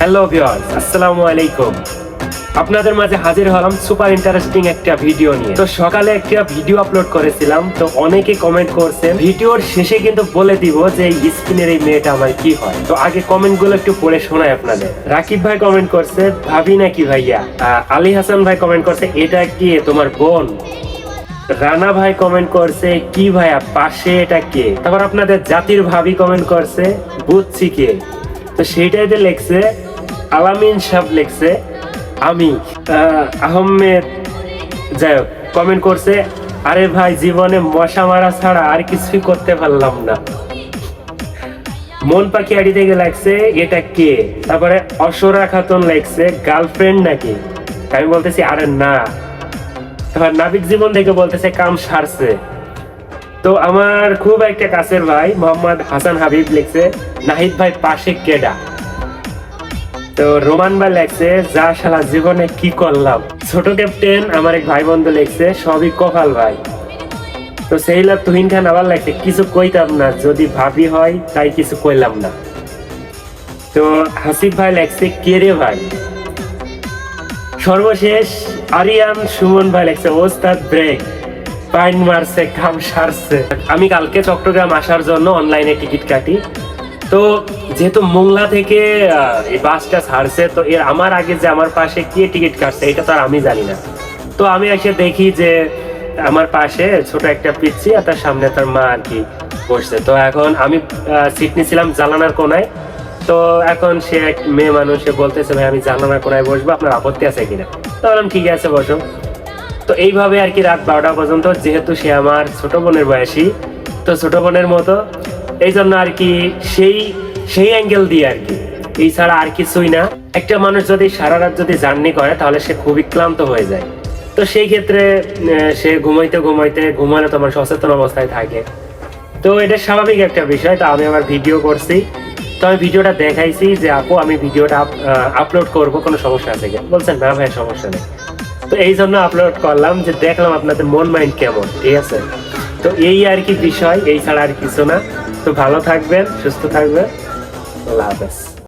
Hello viewers, আসসালামু আলাইকুম। আপনাদের মাঝে হাজির হলাম সুপার ইন্টারেস্টিং একটা ভিডিও নিয়ে। তো সকালে একটা ভিডিও আপলোড করেছিলাম, তো অনেকে কমেন্ট করছেন। ভিডিওর শেষে কিন্তু বলে দিব যে এই স্কিনের এই মেয়েটা আমার কি হয়। তো আগে কমেন্ট গুলো একটু পড়ে শোনাই আপনাদের। রাকিব ভাই কমেন্ট করছে ভাবি নাকি ভাইয়া। আলী হাসান ভাই কমেন্ট করছে এটা কি তোমার বোন। রানা ভাই কমেন্ট করছে কি ভাইয়া পাশে এটা কে। তারপর আপনাদের জাতির ভাবি কমেন্ট করছে বুঝছি কে। তো সেইটাইতে লেখছে আলামিন সাহেব লেখছে আমি। আহমেদ যাই হোক কমেন্ট করছে আরে ভাই জীবনে মশা মারা ছাড়া আর কিছুই করতে পারলাম না। মন পাখি আড়ি থেকে লাগছে এটা কে। তারপরে অসরা খাতুন লেখছে গার্লফ্রেন্ড নাকি। আমি বলতেছি আরে না। তারপর নাবিক জীবন থেকে বলতেছে কাম সারছে। তো আমার খুব একটা কাছের ভাই মোহাম্মদ হাসান হাবিব লিখছে নাহিদ ভাই পাশে কেডা। তো রোমান ভাই লেখছে যা শালা জীবনে কি করলাম। ছোট ক্যাপ্টেন আমার এক ভাই বন্ধু লিখছে সবই কপাল ভাই। তো সেইলা তুহিন খান আবার লেখছে কিছু কইতাম না যদি ভাবি হয় তাই কিছু কইলাম না। তো হাসিফ ভাই লেখছে কে রে ভাই। সর্বশেষ আরিয়ান সুমন ভাই লেখছে ওস্তাদ ব্রেক পাইন মারছে কাম সারছে। আমি কালকে চট্টগ্রাম আসার জন্য অনলাইনে টিকিট কাটি। তো যেহেতু মোংলা থেকে এই বাসটা ছাড়ছে, তো এর আমার আগে যে আমার পাশে কে টিকিট কাটছে এটা তো আর আমি জানি না। তো আমি এসে দেখি যে আমার পাশে ছোট একটা পিচ্ছি আর তার সামনে তার মা আর কি বসছে। তো এখন আমি সিট নিয়েছিলাম জানালার কোনায়। তো এখন সে এক মেয়ে মানুষ, সে বলতেছে ভাই আমি জানালার কোনায় বসবো, আপনার আপত্তি আছে কিনা। তো বললাম ঠিক আছে বসো। তো এইভাবে আর কি রাত 12টা পর্যন্ত, যেহেতু সে আমার ছোট বোনের বয়সী, তো ছোট বোনের মতো এই জন্য আর কি সেই অ্যাঙ্গেল দিয়ে আর কি, এই ছাড়া আর কিছুই না। একটা মানুষ যদি সারা রাত যদি জার্নি করে তাহলে সে খুবই ক্লান্ত হয়ে যায়। তো সেই ক্ষেত্রে সে ঘুমালে তোমার সচেতন অবস্থায় থাকে। তো এটা স্বাভাবিক একটা বিষয়। তো আমি আমার ভিডিও করছি, তো আমি ভিডিওটা দেখাইছি যে আপু আমি ভিডিওটা আপলোড করবো, কোনো সমস্যা আছে কিনা। বলছেন না ভাই সমস্যা নেই। তো এই জন্য আপলোড করলাম যে দেখলাম আপনাদের মন মাইন্ড কেমন, ঠিক আছে। তো এই আর কি বিষয়, এই ছাড়া আর কিছু না। তো ভালো থাকবেন, সুস্থ থাকবেন, আল্লাহ হাফেজ।